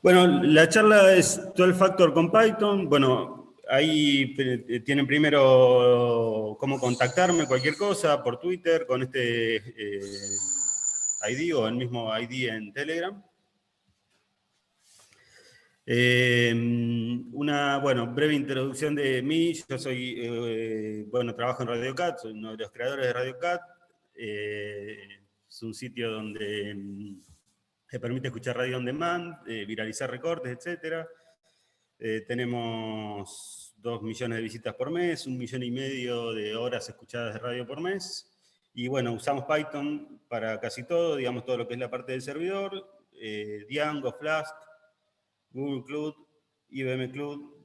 Bueno, la charla es 12 Factor con Python. Bueno, ahí tienen primero cómo contactarme, cualquier cosa, por Twitter, con este ID o el mismo ID en Telegram. Una, bueno, breve introducción de mí. Yo soy, bueno, trabajo en RadioCat, soy uno de los creadores de RadioCat. Es un sitio donde se permite escuchar radio on demand, viralizar recortes, etc. Tenemos 2 millones de visitas por mes, 1,5 millones de horas escuchadas de radio por mes. Y bueno, usamos Python para casi todo, digamos todo lo que es la parte del servidor, Django, Flask, Google Cloud, IBM Cloud,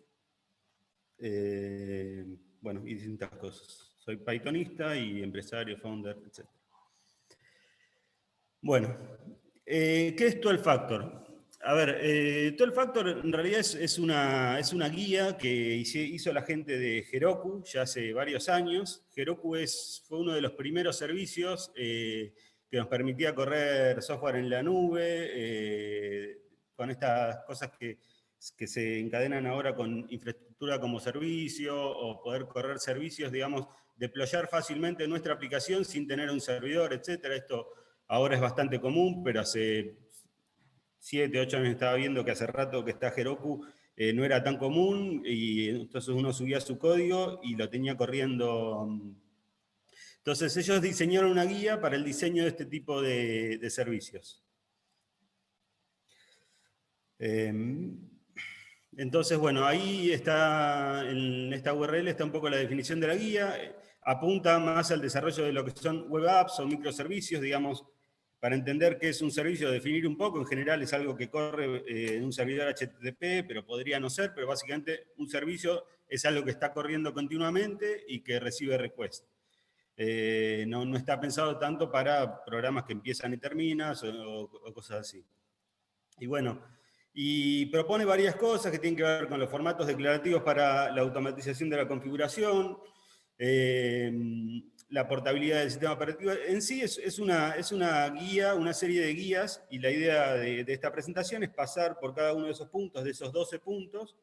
bueno, y distintas cosas. Soy pythonista y empresario, founder, etc. Bueno, ¿qué es 12 Factor? A ver, 12 Factor en realidad es una guía que hizo la gente de Heroku ya hace varios años. Heroku fue uno de los primeros servicios que nos permitía correr software en la nube, con estas cosas que se encadenan ahora con infraestructura como servicio, o poder correr servicios, digamos, deployar fácilmente nuestra aplicación sin tener un servidor, etc. Esto ahora es bastante común, pero hace 7, 8 años estaba viendo que hace rato que está Heroku, no era tan común, y entonces uno subía su código y lo tenía corriendo. Entonces ellos diseñaron una guía para el diseño de este tipo de servicios. Entonces, bueno, ahí está, en esta URL está un poco la definición de la guía. Apunta más al desarrollo de lo que son web apps o microservicios, digamos, para entender qué es un servicio, definir un poco. En general es algo que corre en un servidor HTTP, pero podría no ser, pero básicamente un servicio es algo que está corriendo continuamente y que recibe request. No está pensado tanto para programas que empiezan y terminan o cosas así. Y bueno, y propone varias cosas que tienen que ver con los formatos declarativos para la automatización de la configuración, la portabilidad del sistema operativo. En sí es una guía, una serie de guías, y la idea de esta presentación es pasar por cada uno de esos puntos, de esos 12 puntos,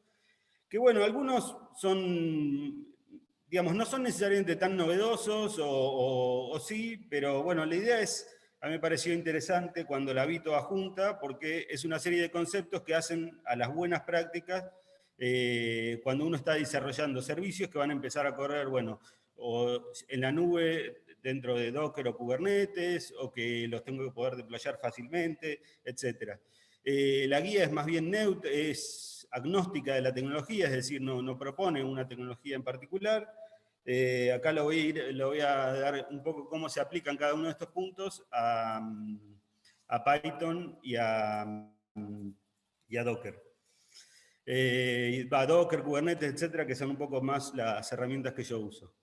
que bueno, algunos son, digamos, no son necesariamente tan novedosos, o sí, pero bueno, la idea a mí me pareció interesante cuando la vi toda junta, porque es una serie de conceptos que hacen a las buenas prácticas cuando uno está desarrollando servicios que van a empezar a correr, bueno, o en la nube dentro de Docker o Kubernetes, o que los tengo que poder deployar fácilmente, etc. La guía es más bien neutra, es agnóstica de la tecnología, es decir, no propone una tecnología en particular. Acá lo voy a dar un poco cómo se aplican cada uno de estos puntos a Python y a Docker. A Docker, Kubernetes, etcétera, que son un poco más las herramientas que yo uso.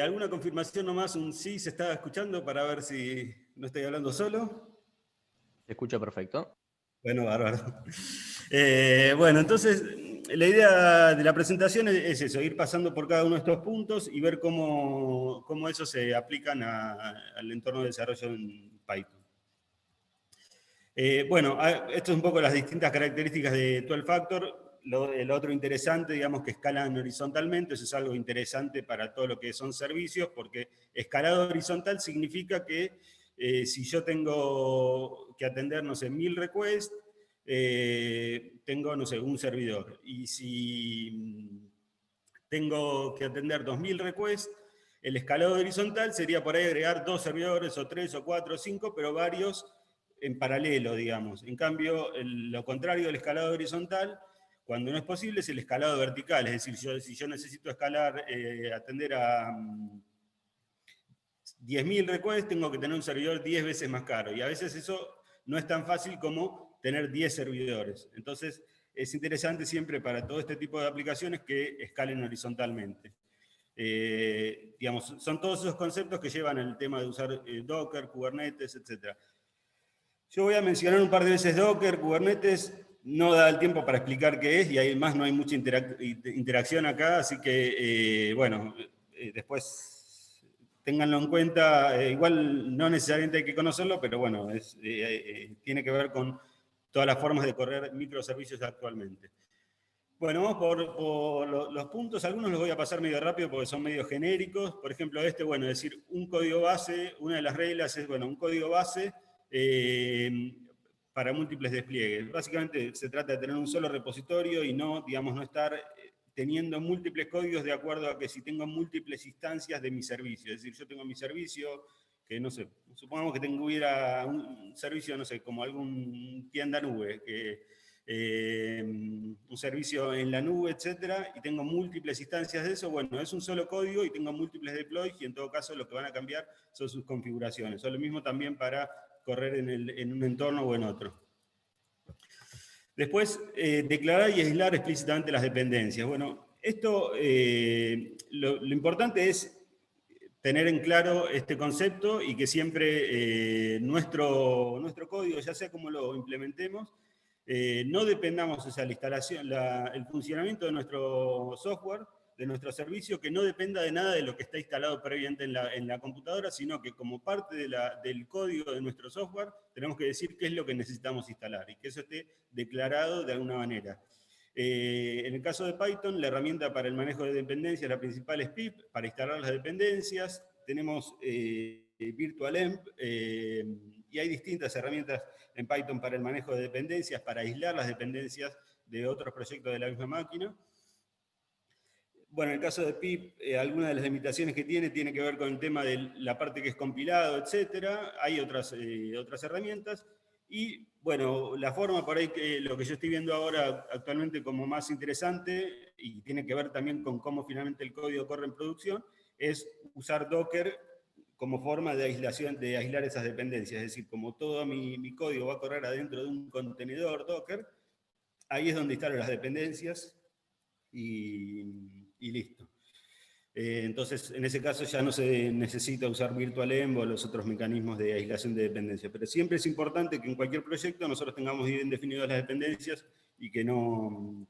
¿Alguna confirmación nomás? Un sí, se está escuchando para ver si no estoy hablando solo. Se escucha perfecto. Bueno, bárbaro. Bueno, entonces, la idea de la presentación es eso, ir pasando por cada uno de estos puntos y ver cómo esos se aplican al entorno de desarrollo en Python. Bueno, esto es un poco las distintas características de 12 Factor. El otro interesante, digamos, que escalan horizontalmente. Eso es algo interesante para todo lo que son servicios, porque escalado horizontal significa que si yo tengo que atender, no sé, 1000 requests, tengo, no sé, un servidor. Y si tengo que atender 2000 requests, el escalado horizontal sería por ahí agregar 2 servidores, o 3, o 4, o 5, pero varios en paralelo, digamos. En cambio, lo contrario del escalado horizontal, cuando no es posible, es el escalado vertical. Es decir, si yo necesito escalar, atender a 10.000 requests, tengo que tener un servidor 10 veces más caro. Y a veces eso no es tan fácil como tener 10 servidores. Entonces, es interesante siempre para todo este tipo de aplicaciones que escalen horizontalmente. Digamos, son todos esos conceptos que llevan el tema de usar Docker, Kubernetes, etc. Yo voy a mencionar un par de veces Docker, Kubernetes, no da el tiempo para explicar qué es, y además no hay mucha interacción acá, así que, bueno, después ténganlo en cuenta. Igual no necesariamente hay que conocerlo, pero bueno, tiene que ver con todas las formas de correr microservicios actualmente. Bueno, vamos por los puntos. Algunos los voy a pasar medio rápido porque son medio genéricos. Por ejemplo, bueno, es decir, un código base, una de las reglas es, bueno, un código base para múltiples despliegues. Básicamente se trata de tener un solo repositorio y no, digamos, no estar teniendo múltiples códigos de acuerdo a que si tengo múltiples instancias de mi servicio. Es decir, yo tengo mi servicio que, no sé, supongamos que tuviera un servicio, no sé, como algún tienda nube, un servicio en la nube, etcétera, y tengo múltiples instancias de eso, bueno, es un solo código y tengo múltiples deploys, y en todo caso lo que van a cambiar son sus configuraciones. O lo mismo también para correr en un entorno o en otro. Después, declarar y aislar explícitamente las dependencias. Bueno, esto, lo importante es tener en claro este concepto y que siempre nuestro código, ya sea como lo implementemos, no dependamos, o sea, la instalación, el funcionamiento de nuestro software, de nuestro servicio, que no dependa de nada de lo que está instalado previamente en la computadora, sino que como parte del código de nuestro software, tenemos que decir qué es lo que necesitamos instalar y que eso esté declarado de alguna manera. En el caso de Python, la herramienta para el manejo de dependencias, la principal es pip, para instalar las dependencias. Tenemos virtualenv, y hay distintas herramientas en Python para el manejo de dependencias, para aislar las dependencias de otros proyectos de la misma máquina. Bueno, en el caso de pip, algunas de las limitaciones que tiene que ver con el tema de la parte que es compilado, etc. Hay otras herramientas. Y, bueno, la forma por ahí, lo que yo estoy viendo ahora actualmente como más interesante, y tiene que ver también con cómo finalmente el código corre en producción, es usar Docker como forma de aislación, de aislar esas dependencias. Es decir, como todo mi código va a correr adentro de un contenedor Docker, ahí es donde instalo las dependencias y listo. Entonces, en ese caso ya no se necesita usar virtualenv o los otros mecanismos de aislación de dependencias. Pero siempre es importante que en cualquier proyecto nosotros tengamos bien definidas las dependencias y que no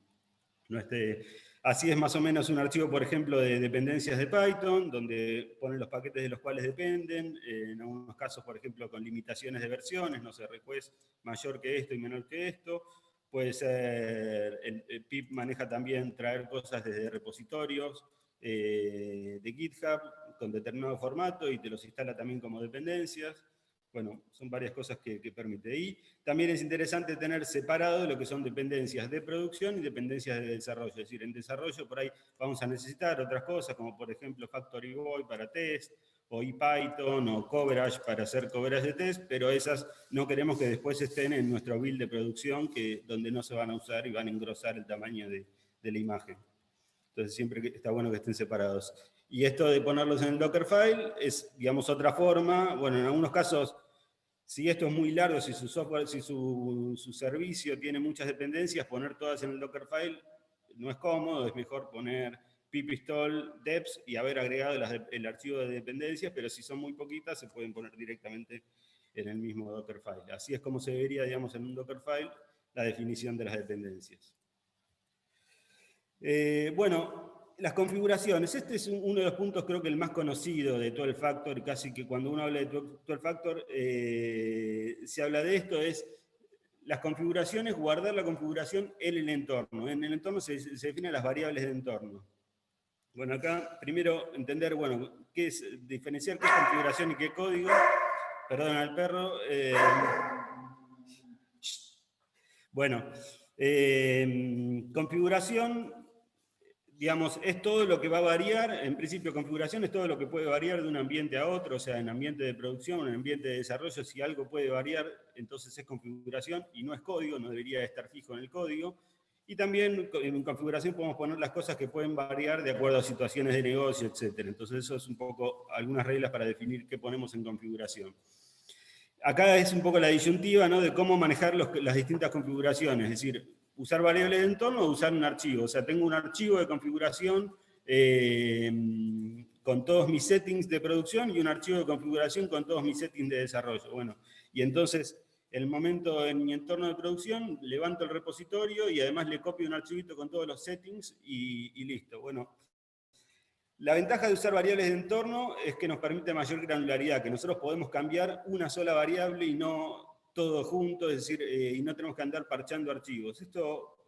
esté... Así es más o menos un archivo, por ejemplo, de dependencias de Python, donde ponen los paquetes de los cuales dependen, en algunos casos, por ejemplo, con limitaciones de versiones, no sé, request mayor que esto y menor que esto. Puede ser, el pip maneja también traer cosas desde repositorios de GitHub con determinado formato y te los instala también como dependencias. Bueno, son varias cosas que permite. Y también es interesante tener separado lo que son dependencias de producción y dependencias de desarrollo. Es decir, en desarrollo por ahí vamos a necesitar otras cosas, como por ejemplo Factory Boy para test, o ePython, o Coverage para hacer coverage de test, pero esas no queremos que después estén en nuestro build de producción, donde no se van a usar y van a engrosar el tamaño de la imagen. Entonces siempre está bueno que estén separados. Y esto de ponerlos en el Dockerfile es, digamos, otra forma. Bueno, en algunos casos, si esto es muy largo, si su software, si su servicio tiene muchas dependencias, poner todas en el Dockerfile no es cómodo, es mejor poner pip install deps y haber agregado el archivo de dependencias, pero si son muy poquitas, se pueden poner directamente en el mismo Dockerfile. Así es como se vería, digamos, en un Dockerfile la definición de las dependencias. Bueno, las configuraciones. Este es uno de los puntos, creo que el más conocido de 12 Factor, casi que cuando uno habla de 12 Factor, se habla de esto, es las configuraciones, guardar la configuración en el entorno. En el entorno se definen las variables de entorno. Bueno, acá primero entender, bueno, qué es, diferenciar qué es configuración y qué código. Perdón al perro. Bueno, configuración, digamos, es todo lo que va a variar. En principio, configuración es todo lo que puede variar de un ambiente a otro, o sea, en ambiente de producción, en ambiente de desarrollo, si algo puede variar, entonces es configuración y no es código, no debería estar fijo en el código. Y también en configuración podemos poner las cosas que pueden variar de acuerdo a situaciones de negocio, etc. Entonces eso es un poco algunas reglas para definir qué ponemos en configuración. Acá es un poco la disyuntiva, ¿no?, de cómo manejar las distintas configuraciones, es decir, usar variables de entorno o usar un archivo. O sea, tengo un archivo de configuración con todos mis settings de producción y un archivo de configuración con todos mis settings de desarrollo. Bueno, y entonces, en el momento en mi entorno de producción, levanto el repositorio y además le copio un archivito con todos los settings y listo. Bueno, la ventaja de usar variables de entorno es que nos permite mayor granularidad, que nosotros podemos cambiar una sola variable y no todo junto, es decir, y no tenemos que andar parchando archivos. Esto,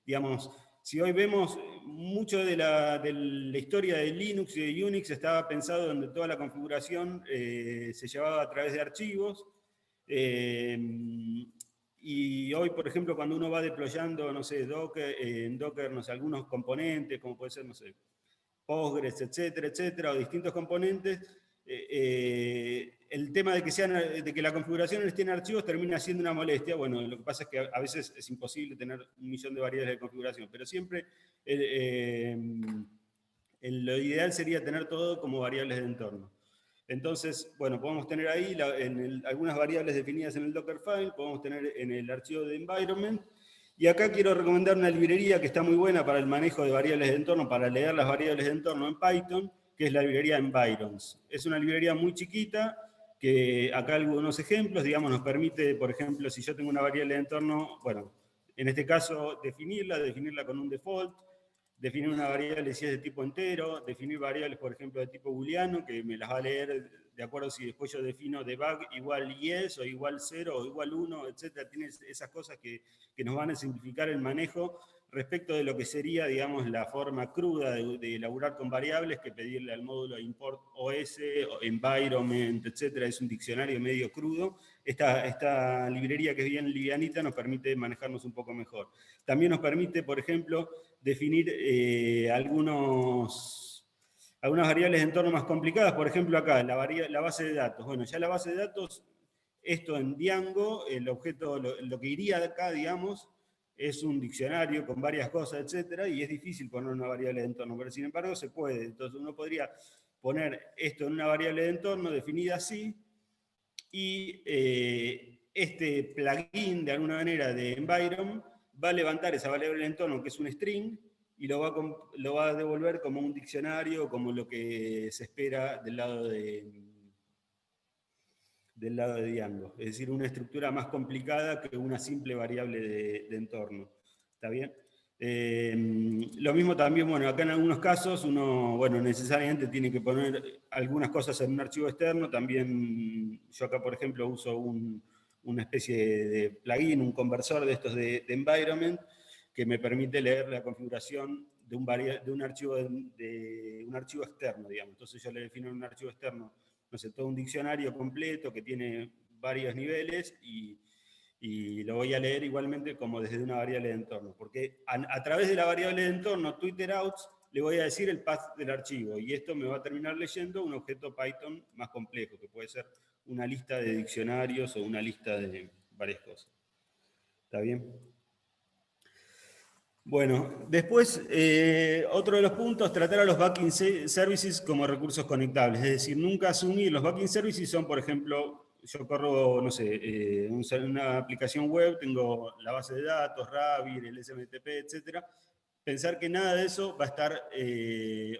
digamos, si hoy vemos mucho de la historia de Linux y de Unix estaba pensado donde toda la configuración se llevaba a través de archivos, y hoy, por ejemplo, cuando uno va deployando, no sé, en Docker, no sé, algunos componentes, como puede ser, no sé, Postgres, etcétera, etcétera, o distintos componentes, el tema de que la configuración esté en archivos termina siendo una molestia. Bueno, lo que pasa es que a veces es imposible tener 1.000.000 de variables de configuración, pero siempre lo ideal sería tener todo como variables de entorno. Entonces, bueno, podemos tener ahí algunas variables definidas en el Dockerfile, podemos tener en el archivo de environment, y acá quiero recomendar una librería que está muy buena para el manejo de variables de entorno, para leer las variables de entorno en Python, que es la librería Environs. Es una librería muy chiquita, que acá algunos ejemplos, digamos, nos permite, por ejemplo, si yo tengo una variable de entorno, bueno, en este caso definirla con un default, definir una variable si es de tipo entero, definir variables, por ejemplo, de tipo booleano, que me las va a leer de acuerdo si después yo defino debug igual yes, o igual 0, o igual 1, etc. Tiene esas cosas que nos van a simplificar el manejo respecto de lo que sería, digamos, la forma cruda de elaborar con variables, que pedirle al módulo import OS, o environment, etc. Es un diccionario medio crudo. Esta librería, que es bien livianita, nos permite manejarnos un poco mejor. También nos permite, por ejemplo, definir algunas variables de entorno más complicadas. Por ejemplo, acá, la base de datos. Bueno, ya la base de datos, esto en Django, el objeto, lo que iría de acá, digamos, es un diccionario con varias cosas, etcétera, y es difícil poner una variable de entorno, pero sin embargo se puede. Entonces uno podría poner esto en una variable de entorno definida así, y este plugin, de alguna manera, de Environ, va a levantar esa variable de entorno, que es un string, y lo va a devolver como un diccionario, como lo que se espera del lado de Django. Es decir, una estructura más complicada que una simple variable de entorno. ¿Está bien? Lo mismo también, bueno, acá en algunos casos uno, bueno, necesariamente tiene que poner algunas cosas en un archivo externo. También yo acá, por ejemplo, uso una especie de plugin, un conversor de estos de environment, que me permite leer la configuración de un archivo externo, digamos. Entonces yo le defino en un archivo externo, no sé, todo un diccionario completo que tiene varios niveles, y lo voy a leer igualmente como desde una variable de entorno, porque a través de la variable de entorno twitterouts le voy a decir el path del archivo, y esto me va a terminar leyendo un objeto Python más complejo, que puede ser una lista de diccionarios o una lista de varias cosas. ¿Está bien? Bueno, después, otro de los puntos, tratar a los backend services como recursos conectables. Es decir, nunca asumir los backend services son, por ejemplo, yo corro, no sé, una aplicación web, tengo la base de datos, Rabbit, el SMTP, etc. Pensar que nada de eso va a estar,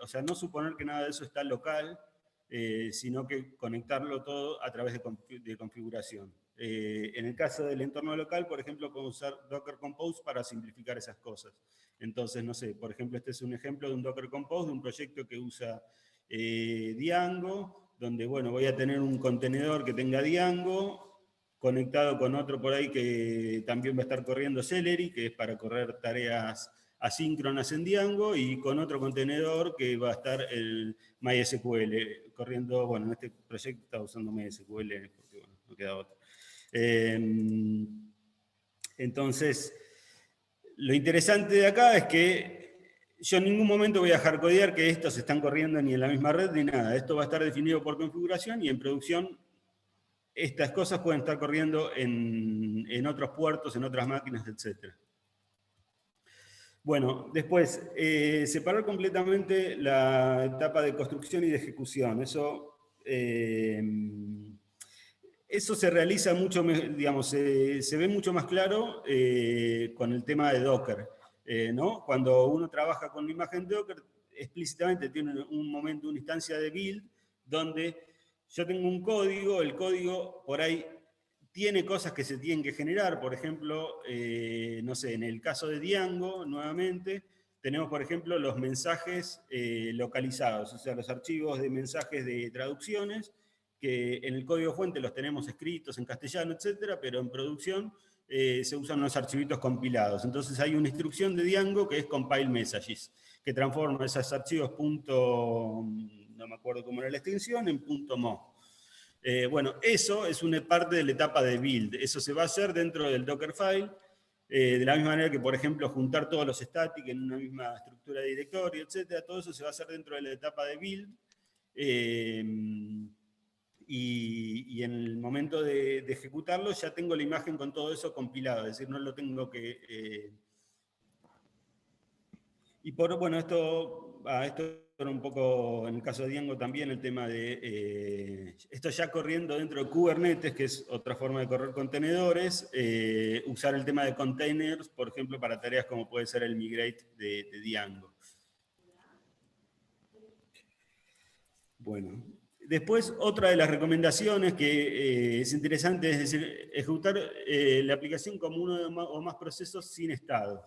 o sea, no suponer que nada de eso está local, sino que conectarlo todo a través de configuración. En el caso del entorno local, por ejemplo, podemos usar Docker Compose para simplificar esas cosas. Entonces, no sé, por ejemplo, este es un ejemplo de un Docker Compose, de un proyecto que usa Django, donde, bueno, voy a tener un contenedor que tenga Django, conectado con otro por ahí que también va a estar corriendo Celery, que es para correr tareas asíncronas en Django, y con otro contenedor que va a estar el MySQL corriendo. Bueno, en este proyecto está usando MySQL porque, bueno, no queda otro. Entonces, lo interesante de acá es que yo en ningún momento voy a hardcodear que estos están corriendo ni en la misma red ni nada. Esto va a estar definido por configuración, y en producción estas cosas pueden estar corriendo en otros puertos, en otras máquinas, etc. Bueno, después, separar completamente la etapa de construcción y de ejecución. Eso se realiza mucho, digamos, se ve mucho más claro con el tema de Docker, ¿no? Cuando uno trabaja con una imagen de Docker, explícitamente tiene un momento, una instancia de build, donde yo tengo un código, el código por ahí tiene cosas que se tienen que generar. Por ejemplo, no sé, en el caso de Django, nuevamente, tenemos, por ejemplo, los mensajes localizados, o sea, los archivos de mensajes de traducciones, que en el código fuente los tenemos escritos en castellano, etcétera, pero en producción se usan unos archivitos compilados. Entonces hay una instrucción de Django que es compile messages, que transforma esos archivos no me acuerdo cómo era la extensión, en .mo. Bueno, eso es una parte de la etapa de build. Eso se va a hacer dentro del Dockerfile, de la misma manera que, por ejemplo, juntar todos los static en una misma estructura de directorio, etcétera. Todo eso se va a hacer dentro de la etapa de build. Y en el momento de ejecutarlo ya tengo la imagen con todo eso compilado, es decir, no lo tengo que... bueno, esto era un poco, en el caso de Django también, el tema de... esto ya corriendo dentro de Kubernetes, que es otra forma de correr contenedores, usar el tema de containers, por ejemplo, para tareas como puede ser el migrate de Django. Bueno, después otra de las recomendaciones que es interesante es decir, ejecutar la aplicación como uno o más procesos sin estado.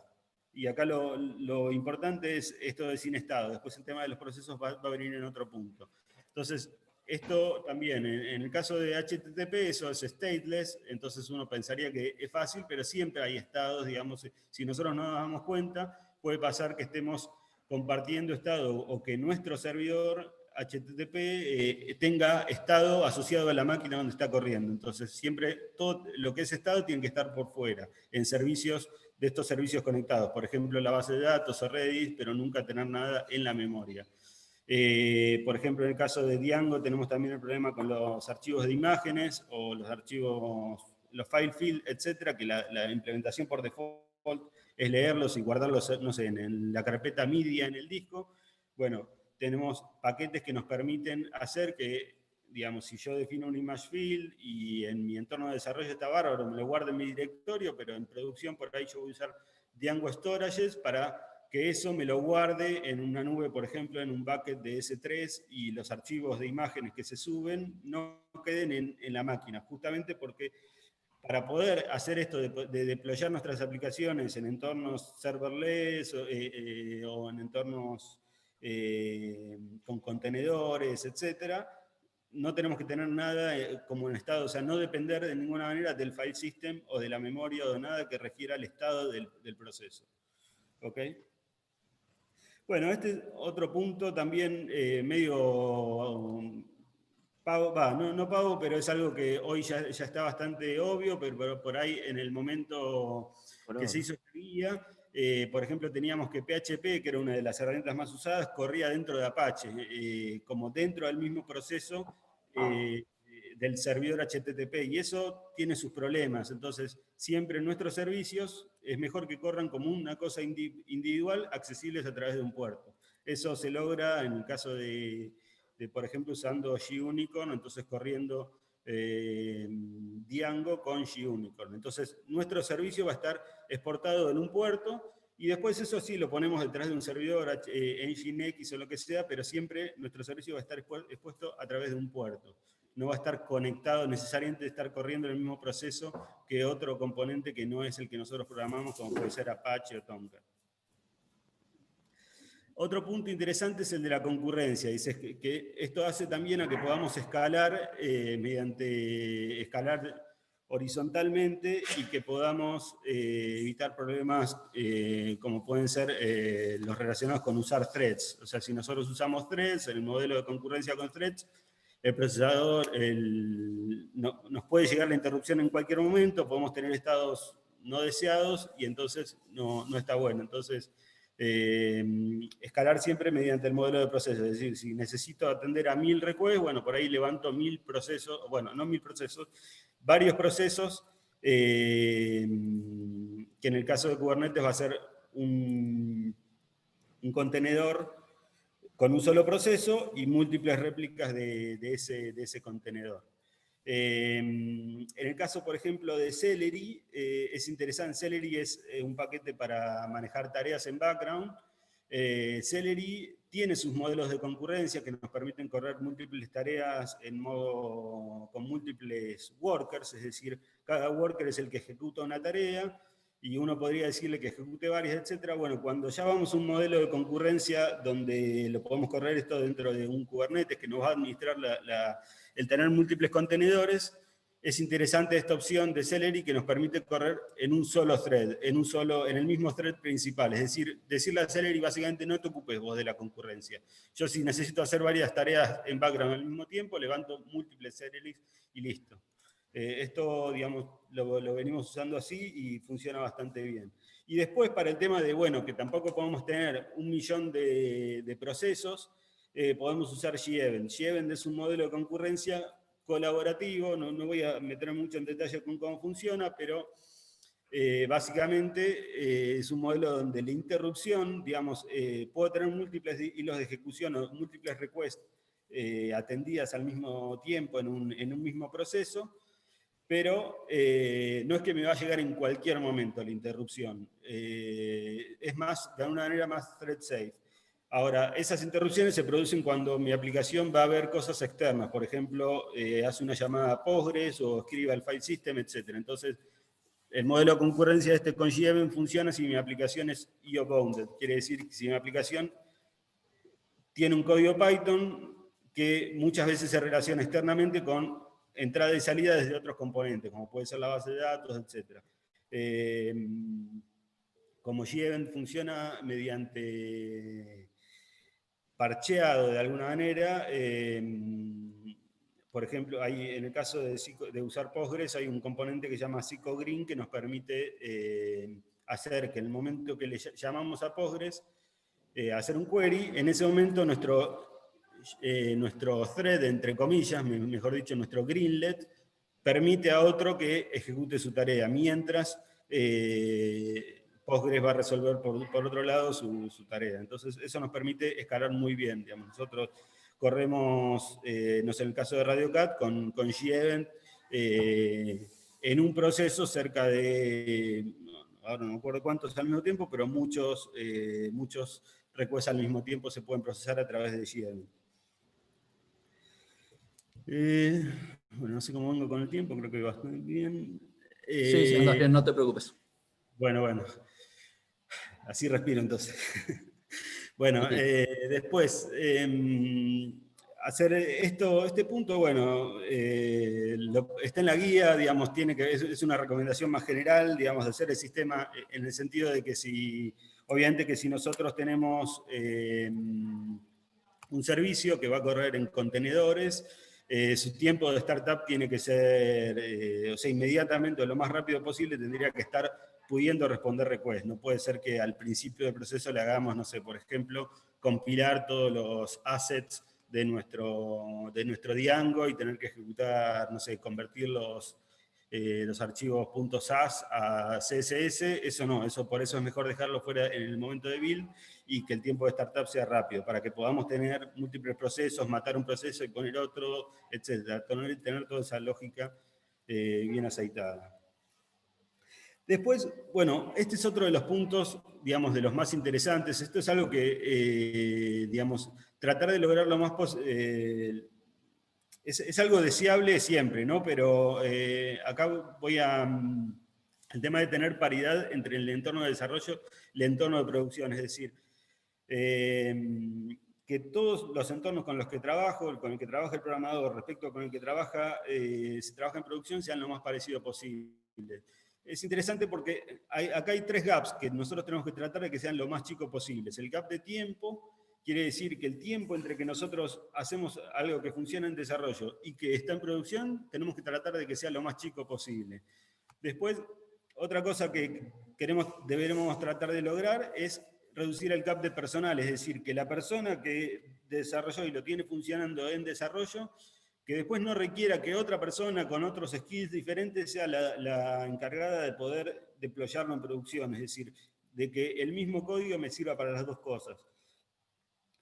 Y acá lo importante es esto de sin estado. Después el tema de los procesos va a venir en otro punto. Entonces, esto también, en el caso de HTTP, eso es stateless, entonces uno pensaría que es fácil, pero siempre hay estados, digamos, si nosotros no nos damos cuenta, puede pasar que estemos compartiendo estado o que nuestro servidor HTTP tenga estado asociado a la máquina donde está corriendo. Entonces, siempre todo lo que es estado tiene que estar por fuera, en servicios de estos servicios conectados. Por ejemplo, la base de datos o Redis, pero nunca tener nada en la memoria. Por ejemplo, en el caso de Django tenemos también el problema con los archivos de imágenes o los archivos, los file field, etcétera, que la implementación por default es leerlos y guardarlos, no sé, en la carpeta media en el disco. Bueno, tenemos paquetes que nos permiten hacer que, digamos, si yo defino un image field y en mi entorno de desarrollo está bárbaro, me lo guardo en mi directorio, pero en producción por ahí yo voy a usar Django Storages para que eso me lo guarde en una nube, por ejemplo, en un bucket de S3 y los archivos de imágenes que se suben no queden en la máquina, justamente porque para poder hacer esto de deployar nuestras aplicaciones en entornos serverless o en entornos con contenedores, etcétera, no tenemos que tener nada como en estado, o sea, no depender de ninguna manera del file system o de la memoria o de nada que refiera el estado del proceso. ¿Ok? Bueno, este es otro punto también medio pago, no pago, pero es algo que hoy ya está bastante obvio, pero por ahí en el momento que se hizo esta guía, por ejemplo, teníamos que PHP, que era una de las herramientas más usadas, corría dentro de Apache, como dentro del mismo proceso del servidor HTTP, y eso tiene sus problemas. Entonces, siempre en nuestros servicios es mejor que corran como una cosa individual, accesibles a través de un puerto. Eso se logra en el caso de por ejemplo, usando G-Unicorn, entonces corriendo Django con G-Unicorn. Entonces, nuestro servicio va a estar exportado en un puerto, y después eso sí lo ponemos detrás de un servidor Nginx o lo que sea, pero siempre nuestro servicio va a estar expuesto a través de un puerto. No va a estar conectado necesariamente, de estar corriendo el mismo proceso que otro componente que no es el que nosotros programamos, como puede ser Apache o Tomcat. Otro punto interesante es el de la concurrencia. Dice que esto hace también a que podamos escalar escalar horizontalmente y que podamos evitar problemas como pueden ser los relacionados con usar threads. O sea, si nosotros usamos threads, en el modelo de concurrencia con threads, el procesador nos puede llegar la interrupción en cualquier momento, podemos tener estados no deseados y entonces no está bueno. Entonces, escalar siempre mediante el modelo de procesos, es decir, si necesito atender a 1000 requests, bueno, por ahí levanto 1000 procesos, bueno, no 1000 procesos, varios procesos, que en el caso de Kubernetes va a ser un contenedor con un solo proceso y múltiples réplicas de ese contenedor. En el caso, por ejemplo, de Celery, es interesante. Celery es un paquete para manejar tareas en background. Celery tiene sus modelos de concurrencia que nos permiten correr múltiples tareas con múltiples workers, es decir, cada worker es el que ejecuta una tarea, y uno podría decirle que ejecute varias, etcétera. Bueno, cuando ya vamos a un modelo de concurrencia donde lo podemos correr esto dentro de un Kubernetes que nos va a administrar el tener múltiples contenedores, es interesante esta opción de Celery que nos permite correr en un solo thread, en el mismo thread principal. Es decir, decirle a Celery básicamente no te ocupes vos de la concurrencia. Yo si necesito hacer varias tareas en background al mismo tiempo, levanto múltiples Celerys y listo. Esto, digamos, lo venimos usando así y funciona bastante bien. Y después para el tema de, bueno, que tampoco podemos tener 1.000.000 de procesos, podemos usar G-Event. G-Event es un modelo de concurrencia colaborativo, no voy a meter mucho en detalle con cómo funciona, pero básicamente es un modelo donde la interrupción, digamos, puedo tener múltiples hilos de ejecución o múltiples requests atendidas al mismo tiempo en un mismo proceso, pero no es que me va a llegar en cualquier momento la interrupción. Es más, de alguna manera más thread safe. Ahora, esas interrupciones se producen cuando mi aplicación va a ver cosas externas. Por ejemplo, hace una llamada a Postgres o escribe al file system, etc. Entonces, el modelo de concurrencia con G-Event funciona si mi aplicación es IO-bounded. Quiere decir que si mi aplicación tiene un código Python que muchas veces se relaciona externamente con entrada y salida desde otros componentes, como puede ser la base de datos, etc. Como G-Event funciona mediante parcheado de alguna manera, por ejemplo, en el caso de usar Postgres hay un componente que se llama psychogreen que nos permite hacer que en el momento que le llamamos a Postgres, hacer un query, en ese momento nuestro thread, entre comillas, mejor dicho, nuestro greenlet, permite a otro que ejecute su tarea, mientras Postgres va a resolver por otro lado su tarea. Entonces, eso nos permite escalar muy bien. Digamos. Nosotros corremos, no sé, en el caso de RadioCat, con G-Event, en un proceso cerca de, ahora no me acuerdo cuántos al mismo tiempo, pero muchos requests al mismo tiempo se pueden procesar a través de G-Event. Bueno, no sé cómo vengo con el tiempo, creo que va bastante bien. Sí, andas bien, no te preocupes. Bueno. Así respiro entonces. Bueno, okay. Después, hacer este punto, bueno, está en la guía, digamos, es una recomendación más general, digamos, de hacer el sistema en el sentido de que obviamente que si nosotros tenemos un servicio que va a correr en contenedores, su tiempo de startup tiene que ser, o sea, inmediatamente o lo más rápido posible tendría que estar pudiendo responder requests. No puede ser que al principio del proceso le hagamos, no sé, por ejemplo, compilar todos los assets de nuestro Django y tener que ejecutar, no sé, convertir los archivos .sas a CSS. Eso no, por eso es mejor dejarlo fuera en el momento de build y que el tiempo de startup sea rápido, para que podamos tener múltiples procesos, matar un proceso y poner otro, etc. Tener toda esa lógica bien aceitada. Después, bueno, este es otro de los puntos, digamos, de los más interesantes. Esto es algo que, digamos, tratar de lograr lo más posible. Es algo deseable siempre, ¿no? Pero acá voy el tema de tener paridad entre el entorno de desarrollo y el entorno de producción. Es decir, que todos los entornos con los que trabajo, con el que trabaja el programador respecto con el que se trabaja en producción, sean lo más parecido posible. Es interesante porque acá hay 3 gaps que nosotros tenemos que tratar de que sean lo más chicos posibles. El gap de tiempo quiere decir que el tiempo entre que nosotros hacemos algo que funciona en desarrollo y que está en producción, tenemos que tratar de que sea lo más chico posible. Después, otra cosa que deberemos tratar de lograr es reducir el gap de personal, es decir, que la persona que desarrolló y lo tiene funcionando en desarrollo, que después no requiera que otra persona con otros skills diferentes sea la encargada de poder deployarlo en producción, es decir, de que el mismo código me sirva para las dos cosas.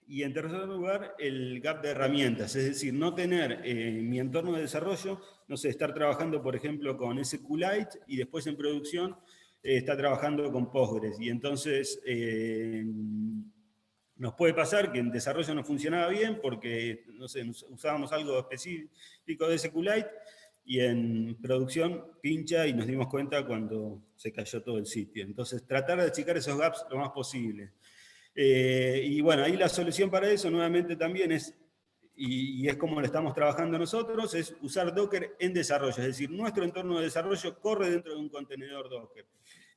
Y en tercer lugar, el gap de herramientas, es decir, no tener mi entorno de desarrollo, no sé, estar trabajando, por ejemplo, con SQLite y después en producción está trabajando con Postgres. Y entonces nos puede pasar que en desarrollo no funcionaba bien porque, no sé, usábamos algo específico de SQLite y en producción pincha y nos dimos cuenta cuando se cayó todo el sitio. Entonces, tratar de achicar esos gaps lo más posible. Y bueno, ahí la solución para eso nuevamente también es, y es como lo estamos trabajando nosotros, es usar Docker en desarrollo. Es decir, nuestro entorno de desarrollo corre dentro de un contenedor Docker.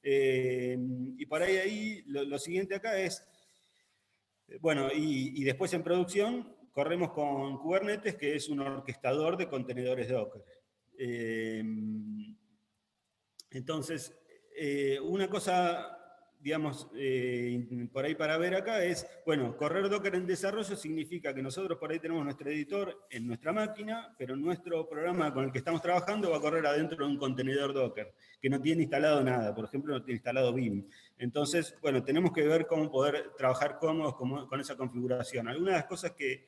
Y por ahí lo siguiente acá es, bueno, y después en producción corremos con Kubernetes, que es un orquestador de contenedores Docker. Entonces, una cosa, digamos, por ahí para ver acá es, bueno, correr Docker en desarrollo significa que nosotros por ahí tenemos nuestro editor en nuestra máquina, pero nuestro programa con el que estamos trabajando va a correr adentro de un contenedor Docker, que no tiene instalado nada, por ejemplo, no tiene instalado Vim. Entonces, bueno, tenemos que ver cómo poder trabajar cómodos con esa configuración. Algunas de las cosas que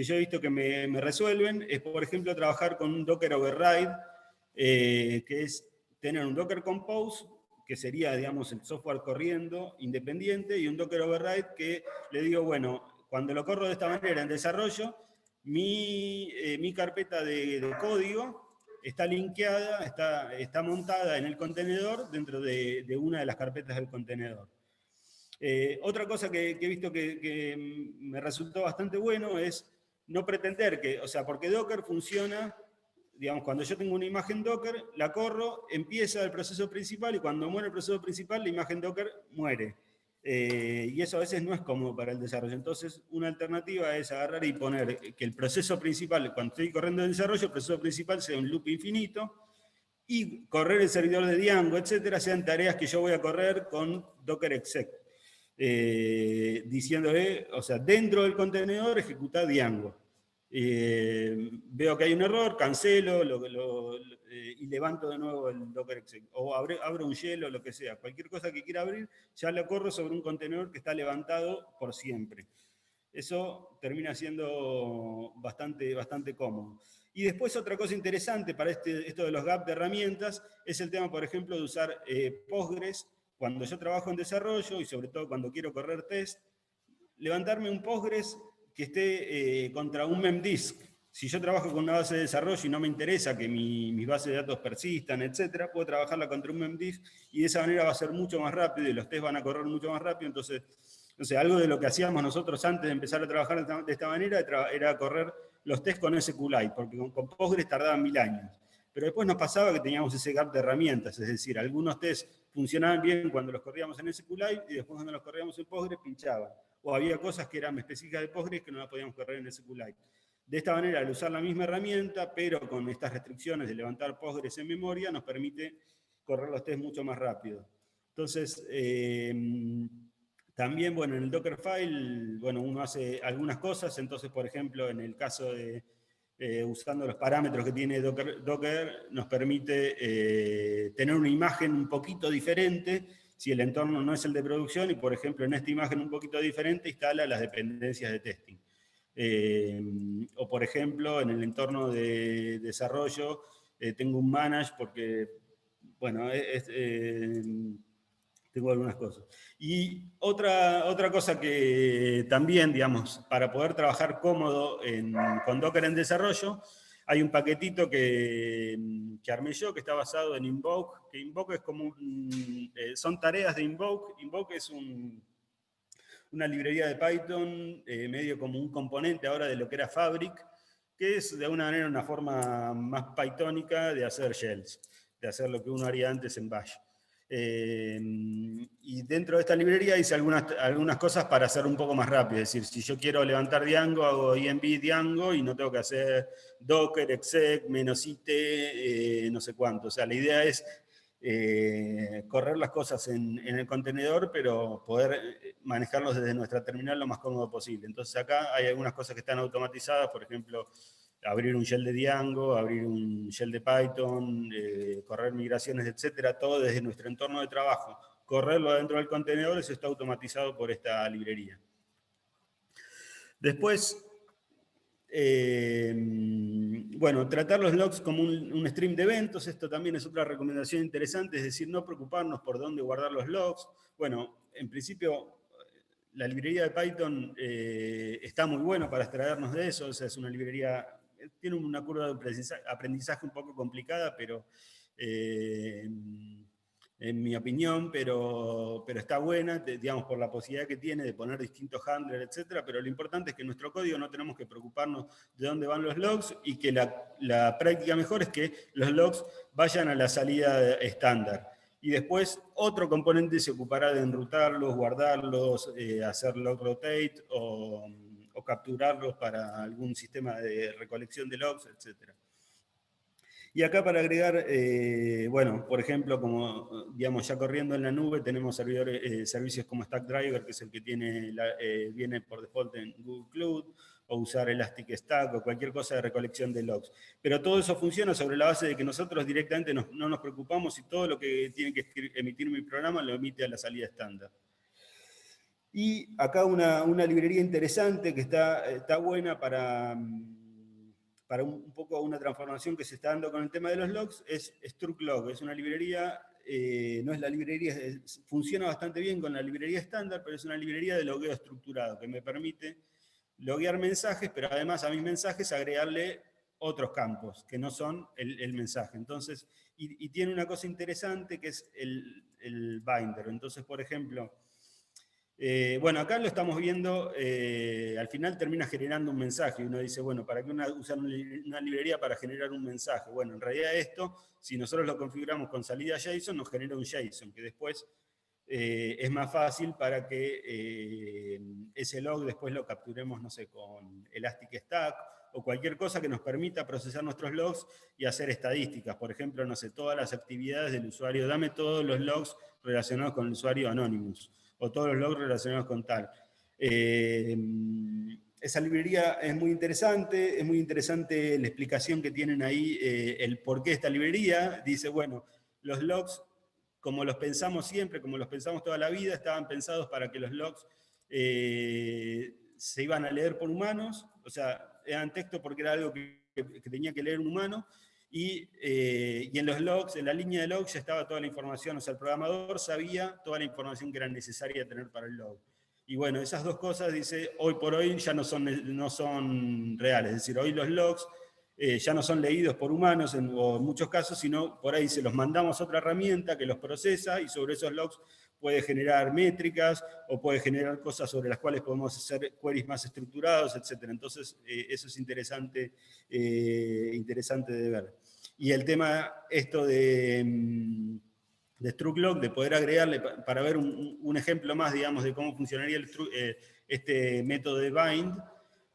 yo he visto que me resuelven es, por ejemplo, trabajar con un Docker Override, que es tener un Docker Compose, que sería, digamos, el software corriendo independiente, y un Docker Override que le digo, bueno, cuando lo corro de esta manera en desarrollo, mi carpeta de código está linkeada, está montada en el contenedor dentro de una de las carpetas del contenedor. Otra cosa que he visto que me resultó bastante bueno es no pretender que, o sea, porque Docker funciona, digamos, cuando yo tengo una imagen Docker, la corro, empieza el proceso principal y cuando muere el proceso principal, la imagen Docker muere. Y eso a veces no es cómodo para el desarrollo. Entonces, una alternativa es agarrar y poner que el proceso principal, cuando estoy corriendo el desarrollo, el proceso principal sea un loop infinito y correr el servidor de Django, etcétera, sean tareas que yo voy a correr con Docker exec. Diciéndole, o sea, dentro del contenedor ejecuta Django. Veo que hay un error, cancelo y levanto de nuevo el Docker exec. O abro un shell o lo que sea. Cualquier cosa que quiera abrir, ya lo corro sobre un contenedor que está levantado por siempre. Eso termina siendo bastante cómodo. Y después otra cosa interesante para esto de los gaps de herramientas es el tema, por ejemplo, de usar Postgres. Cuando yo trabajo en desarrollo y sobre todo cuando quiero correr test, levantarme un Postgres que esté contra un memdisk. Si yo trabajo con una base de desarrollo y no me interesa que mis bases de datos persistan, etcétera, puedo trabajarla contra un memdisk y de esa manera va a ser mucho más rápido y los tests van a correr mucho más rápido. Entonces, no sé, algo de lo que hacíamos nosotros antes de empezar a trabajar de esta manera era correr los tests con SQLite, porque con Postgres tardaban 1000 años. Pero después nos pasaba que teníamos ese gap de herramientas, es decir, algunos tests funcionaban bien cuando los corríamos en SQLite y después cuando los corríamos en Postgres pinchaban. O había cosas que eran específicas de Postgres que no las podíamos correr en SQLite. De esta manera, al usar la misma herramienta, pero con estas restricciones de levantar Postgres en memoria, nos permite correr los tests mucho más rápido. Entonces, también, bueno, en el Dockerfile, bueno, uno hace algunas cosas. Entonces, por ejemplo, en el caso de usando los parámetros que tiene Docker nos permite tener una imagen un poquito diferente si el entorno no es el de producción y, por ejemplo, en esta imagen un poquito diferente instala las dependencias de testing. O, por ejemplo, en el entorno de desarrollo tengo un manage porque, bueno, tengo algunas cosas. Y otra cosa que también, digamos, para poder trabajar cómodo con Docker en desarrollo, hay un paquetito que armé yo que está basado en Invoke, que Invoke es como son tareas de Invoke. Invoke es una librería de Python, medio como un componente ahora de lo que era Fabric, que es de alguna manera una forma más pythónica de hacer shells, de hacer lo que uno haría antes en Bash. Y dentro de esta librería hice algunas cosas para hacer un poco más rápido. Es decir, si yo quiero levantar Django, hago env Django y no tengo que hacer docker, exec, -it, no sé cuánto. O sea, la idea es correr las cosas en el contenedor, pero poder manejarlos desde nuestra terminal lo más cómodo posible. Entonces acá hay algunas cosas que están automatizadas, por ejemplo, abrir un shell de Django, abrir un shell de Python, correr migraciones, etcétera, todo desde nuestro entorno de trabajo. Correrlo dentro del contenedor, eso está automatizado por esta librería. Después, bueno, tratar los logs como un stream de eventos. Esto también es otra recomendación interesante, es decir, no preocuparnos por dónde guardar los logs. Bueno, en principio, la librería de Python está muy buena para extraernos de eso. O sea, es una librería tiene una curva de aprendizaje un poco complicada, pero en mi opinión, pero está buena, digamos, por la posibilidad que tiene de poner distintos handlers, etc. Pero lo importante es que en nuestro código no tenemos que preocuparnos de dónde van los logs y que la práctica mejor es que los logs vayan a la salida estándar. Y después otro componente se ocupará de enrutarlos, guardarlos, hacer log rotate o capturarlos para algún sistema de recolección de logs, etc. Y acá para agregar, bueno, por ejemplo, como digamos ya corriendo en la nube, tenemos servicios como Stackdriver, que es el que viene por default en Google Cloud, o usar Elastic Stack o cualquier cosa de recolección de logs. Pero todo eso funciona sobre la base de que nosotros directamente no nos preocupamos y todo lo que tiene que emitir mi programa lo emite a la salida estándar. Y acá una librería interesante que está buena para un poco una transformación que se está dando con el tema de los logs, es StructLog. Es una librería, no es la librería, funciona bastante bien con la librería estándar, pero es una librería de logueo estructurado que me permite loguear mensajes, pero además a mis mensajes agregarle otros campos que no son el mensaje. Entonces, y tiene una cosa interesante que es el binder. Entonces, por ejemplo, bueno, acá lo estamos viendo, al final termina generando un mensaje y uno dice, bueno, ¿para qué usar una librería para generar un mensaje? Bueno, en realidad esto, si nosotros lo configuramos con salida JSON, nos genera un JSON, que después es más fácil para que ese log después lo capturemos, no sé, con Elastic Stack o cualquier cosa que nos permita procesar nuestros logs y hacer estadísticas. Por ejemplo, no sé, todas las actividades del usuario, dame todos los logs relacionados con el usuario Anonymous, o todos los logs relacionados con tal. Esa librería es muy interesante la explicación que tienen ahí, el por qué esta librería. Dice, bueno, los logs, como los pensamos siempre, como los pensamos toda la vida, estaban pensados para que los logs se iban a leer por humanos, o sea, eran texto porque era algo que tenía que leer un humano, y en los logs, en la línea de logs ya estaba toda la información, o sea, el programador sabía toda la información que era necesaria tener para el log. Y bueno, esas dos cosas, dice, hoy por hoy ya no son reales, es decir, hoy los logs ya no son leídos por humanos en muchos casos, sino por ahí se los mandamos a otra herramienta que los procesa y sobre esos logs puede generar métricas o puede generar cosas sobre las cuales podemos hacer queries más estructurados, etc. Entonces, eso es interesante de ver. Y el tema, esto de StructLog, de poder agregarle, para ver un ejemplo más, digamos, de cómo funcionaría este método de bind.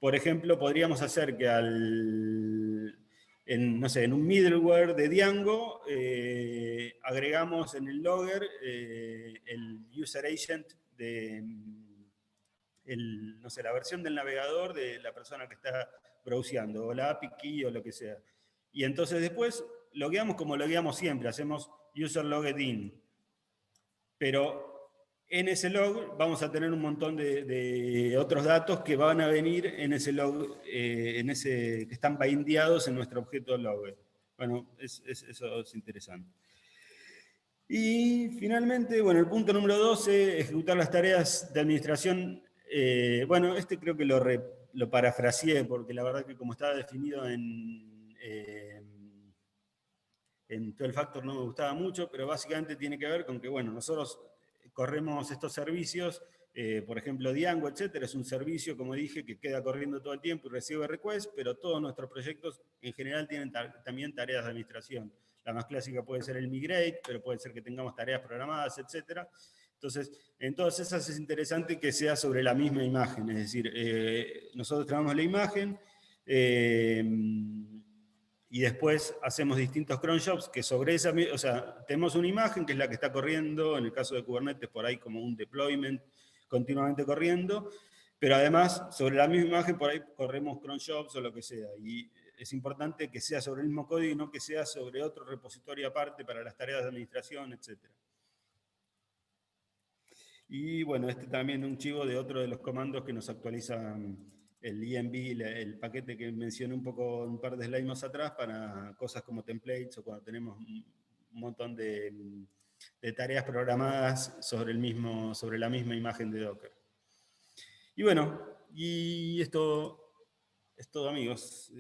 Por ejemplo, podríamos hacer que no sé, en un middleware de Django, agregamos en el logger el user agent no sé, la versión del navegador de la persona que está browseando, o la API key o lo que sea. Y entonces después logueamos como logueamos siempre, hacemos user logged in. Pero en ese log vamos a tener un montón de otros datos que van a venir en ese log, que están bindeados en nuestro objeto logger. Bueno, eso es interesante. Y finalmente, bueno, el punto número 12, ejecutar las tareas de administración. Bueno, creo que lo parafraseé, porque la verdad que como estaba definido en 12 Factor no me gustaba mucho, pero básicamente tiene que ver con que, bueno, nosotros corremos estos servicios, por ejemplo, Django, etcétera, es un servicio, como dije, que queda corriendo todo el tiempo y recibe requests, pero todos nuestros proyectos en general tienen también tareas de administración. La más clásica puede ser el migrate, pero puede ser que tengamos tareas programadas, etcétera. Entonces, en todas esas es interesante que sea sobre la misma imagen, es decir, nosotros traemos la imagen, y después hacemos distintos cron jobs que sobre esa, o sea, tenemos una imagen que es la que está corriendo, en el caso de Kubernetes por ahí como un deployment continuamente corriendo, pero además sobre la misma imagen por ahí corremos cron jobs o lo que sea, y es importante que sea sobre el mismo código y no que sea sobre otro repositorio aparte para las tareas de administración, etc. Y bueno, también un chivo de otro de los comandos que nos actualizan el env, el paquete que mencioné un par de slides más atrás, para cosas como templates o cuando tenemos un montón de tareas programadas sobre la misma imagen de Docker. Y bueno, y esto es todo, amigos.